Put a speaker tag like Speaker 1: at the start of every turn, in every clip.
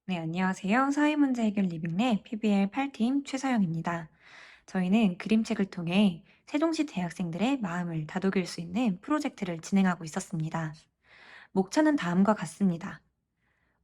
Speaker 1: 네, 안녕하세요. 사회문제 해결 리빙랩 PBL 8팀 최서영입니다. 저희는 그림책을 통해 세종시 대학생들의 마음을 다독일 수 있는 프로젝트를 진행하고 있었습니다. 목차는 다음과 같습니다.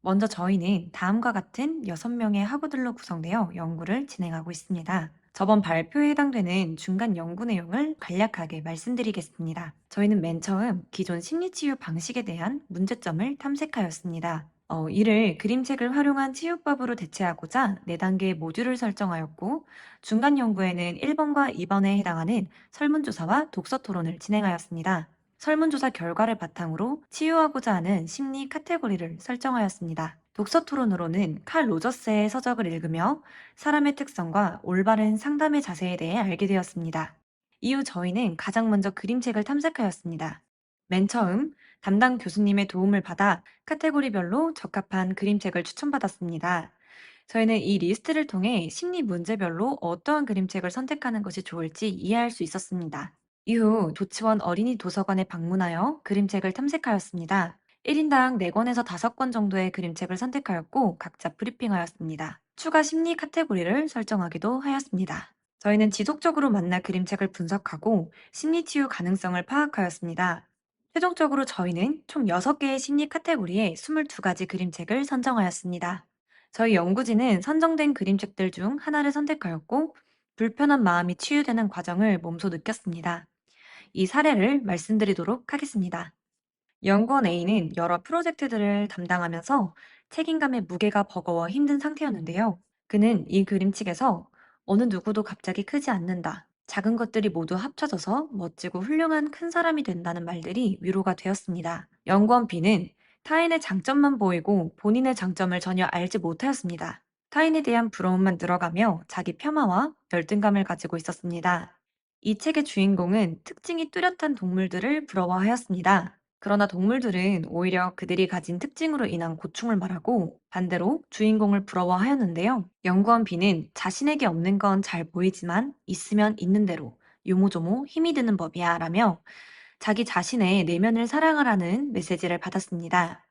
Speaker 1: 먼저 저희는 다음과 같은 6명의 학우들로 구성되어 연구를 진행하고 있습니다. 저번 발표에 해당되는 중간 연구 내용을 간략하게 말씀드리겠습니다. 저희는 맨 처음 기존 심리치유 방식에 대한 문제점을 탐색하였습니다. 이를 그림책을 활용한 치유법으로 대체하고자 4단계의 모듈을 설정하였고, 중간 연구에는 1번과 2번에 해당하는 설문조사와 독서 토론을 진행하였습니다. 설문조사 결과를 바탕으로 치유하고자 하는 심리 카테고리를 설정하였습니다. 독서 토론으로는 칼 로저스의 서적을 읽으며 사람의 특성과 올바른 상담의 자세에 대해 알게 되었습니다. 이후 저희는 가장 먼저 그림책을 탐색하였습니다. 맨 처음 담당 교수님의 도움을 받아 카테고리별로 적합한 그림책을 추천받았습니다. 저희는 이 리스트를 통해 심리 문제별로 어떠한 그림책을 선택하는 것이 좋을지 이해할 수 있었습니다. 이후 도치원 어린이 도서관에 방문하여 그림책을 탐색하였습니다. 1인당 4권에서 5권 정도의 그림책을 선택하였고 각자 브리핑하였습니다. 추가 심리 카테고리를 설정하기도 하였습니다. 저희는 지속적으로 만나 그림책을 분석하고 심리 치유 가능성을 파악하였습니다. 최종적으로 저희는 총 6개의 심리 카테고리에 22가지 그림책을 선정하였습니다. 저희 연구진은 선정된 그림책들 중 하나를 선택하였고 불편한 마음이 치유되는 과정을 몸소 느꼈습니다. 이 사례를 말씀드리도록 하겠습니다. 연구원 A는 여러 프로젝트들을 담당하면서 책임감의 무게가 버거워 힘든 상태였는데요. 그는 이 그림책에서 어느 누구도 갑자기 크지 않는다. 작은 것들이 모두 합쳐져서 멋지고 훌륭한 큰 사람이 된다는 말들이 위로가 되었습니다. 연구원 B는 타인의 장점만 보이고 본인의 장점을 전혀 알지 못하였습니다. 타인에 대한 부러움만 늘어가며 자기 폄하와 열등감을 가지고 있었습니다. 이 책의 주인공은 특징이 뚜렷한 동물들을 부러워하였습니다. 그러나 동물들은 오히려 그들이 가진 특징으로 인한 고충을 말하고 반대로 주인공을 부러워하였는데요. 연구원 B는 자신에게 없는 건 잘 보이지만 있으면 있는 대로 요모조모 힘이 드는 법이야 라며 자기 자신의 내면을 사랑하라는 메시지를 받았습니다.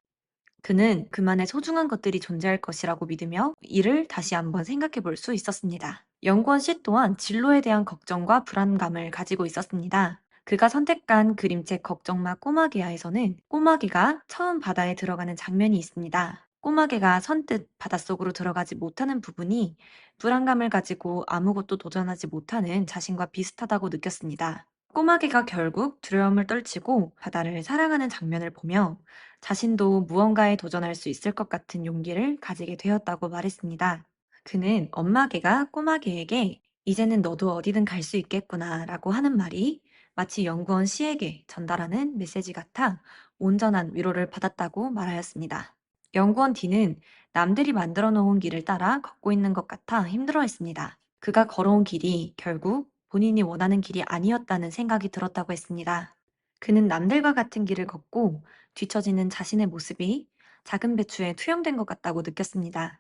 Speaker 1: 그는 그만의 소중한 것들이 존재할 것이라고 믿으며 이를 다시 한번 생각해 볼 수 있었습니다. 연구원 C 또한 진로에 대한 걱정과 불안감을 가지고 있었습니다. 그가 선택한 그림책 걱정마 꼬마개야에서는 꼬마개가 처음 바다에 들어가는 장면이 있습니다. 꼬마개가 선뜻 바닷속으로 들어가지 못하는 부분이 불안감을 가지고 아무것도 도전하지 못하는 자신과 비슷하다고 느꼈습니다. 꼬마개가 결국 두려움을 떨치고 바다를 사랑하는 장면을 보며 자신도 무언가에 도전할 수 있을 것 같은 용기를 가지게 되었다고 말했습니다. 그는 엄마 개가 꼬마 개에게 이제는 너도 어디든 갈 수 있겠구나 라고 하는 말이 마치 연구원 C에게 전달하는 메시지 같아 온전한 위로를 받았다고 말하였습니다. 연구원 D는 남들이 만들어 놓은 길을 따라 걷고 있는 것 같아 힘들어했습니다. 그가 걸어온 길이 결국 본인이 원하는 길이 아니었다는 생각이 들었다고 했습니다. 그는 남들과 같은 길을 걷고 뒤처지는 자신의 모습이 작은 배추에 투영된 것 같다고 느꼈습니다.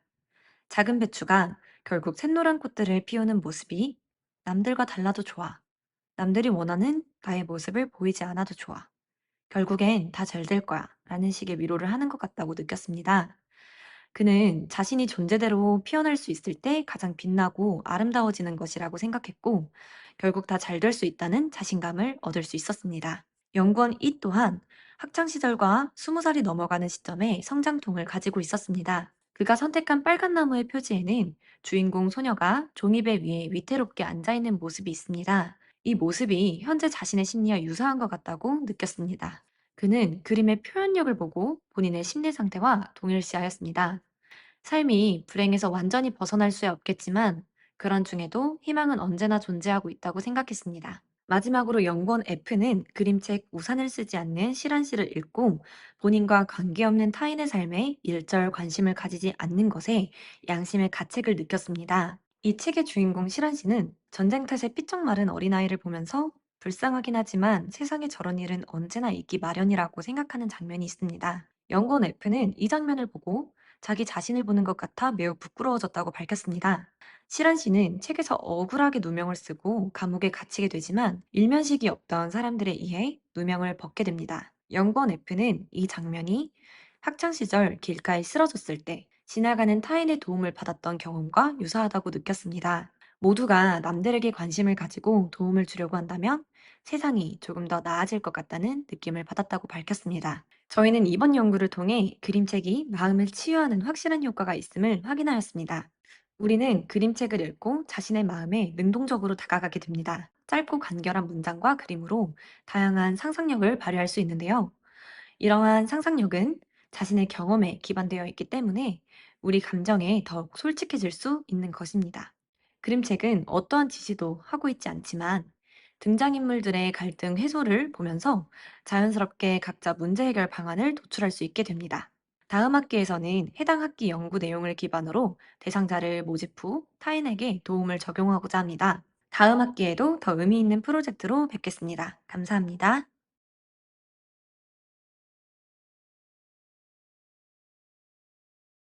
Speaker 1: 작은 배추가 결국 샛노란 꽃들을 피우는 모습이 남들과 달라도 좋아. 남들이 원하는 나의 모습을 보이지 않아도 좋아. 결국엔 다 잘 될 거야. 라는 식의 위로를 하는 것 같다고 느꼈습니다. 그는 자신이 존재대로 피어날 수 있을 때 가장 빛나고 아름다워지는 것이라고 생각했고, 결국 다 잘 될 수 있다는 자신감을 얻을 수 있었습니다. 연구원 이 또한 학창시절과 20살이 넘어가는 시점에 성장통을 가지고 있었습니다. 그가 선택한 빨간 나무의 표지에는 주인공 소녀가 종이배 위에 위태롭게 앉아있는 모습이 있습니다. 이 모습이 현재 자신의 심리와 유사한 것 같다고 느꼈습니다. 그는 그림의 표현력을 보고 본인의 심리 상태와 동일시하였습니다. 삶이 불행에서 완전히 벗어날 수야 없겠지만 그런 중에도 희망은 언제나 존재하고 있다고 생각했습니다. 마지막으로 연구원 F는 그림책 우산을 쓰지 않는 시란 씨를 읽고 본인과 관계없는 타인의 삶에 일절 관심을 가지지 않는 것에 양심의 가책을 느꼈습니다. 이 책의 주인공 시란 씨는 전쟁 탓에 삐쩍 마른 어린아이를 보면서 불쌍하긴 하지만 세상에 저런 일은 언제나 있기 마련이라고 생각하는 장면이 있습니다. 연구원 F는 이 장면을 보고 자기 자신을 보는 것 같아 매우 부끄러워졌다고 밝혔습니다. 시란 씨는 책에서 억울하게 누명을 쓰고 감옥에 갇히게 되지만 일면식이 없던 사람들에 의해 누명을 벗게 됩니다. 연구원 F는 이 장면이 학창시절 길가에 쓰러졌을 때 지나가는 타인의 도움을 받았던 경험과 유사하다고 느꼈습니다. 모두가 남들에게 관심을 가지고 도움을 주려고 한다면 세상이 조금 더 나아질 것 같다는 느낌을 받았다고 밝혔습니다. 저희는 이번 연구를 통해 그림책이 마음을 치유하는 확실한 효과가 있음을 확인하였습니다. 우리는 그림책을 읽고 자신의 마음에 능동적으로 다가가게 됩니다. 짧고 간결한 문장과 그림으로 다양한 상상력을 발휘할 수 있는데요. 이러한 상상력은 자신의 경험에 기반되어 있기 때문에 우리 감정에 더욱 솔직해질 수 있는 것입니다. 그림책은 어떠한 지시도 하고 있지 않지만 등장인물들의 갈등 해소를 보면서 자연스럽게 각자 문제 해결 방안을 도출할 수 있게 됩니다. 다음 학기에서는 해당 학기 연구 내용을 기반으로 대상자를 모집 후 타인에게 도움을 적용하고자 합니다. 다음 학기에도 더 의미 있는 프로젝트로 뵙겠습니다. 감사합니다.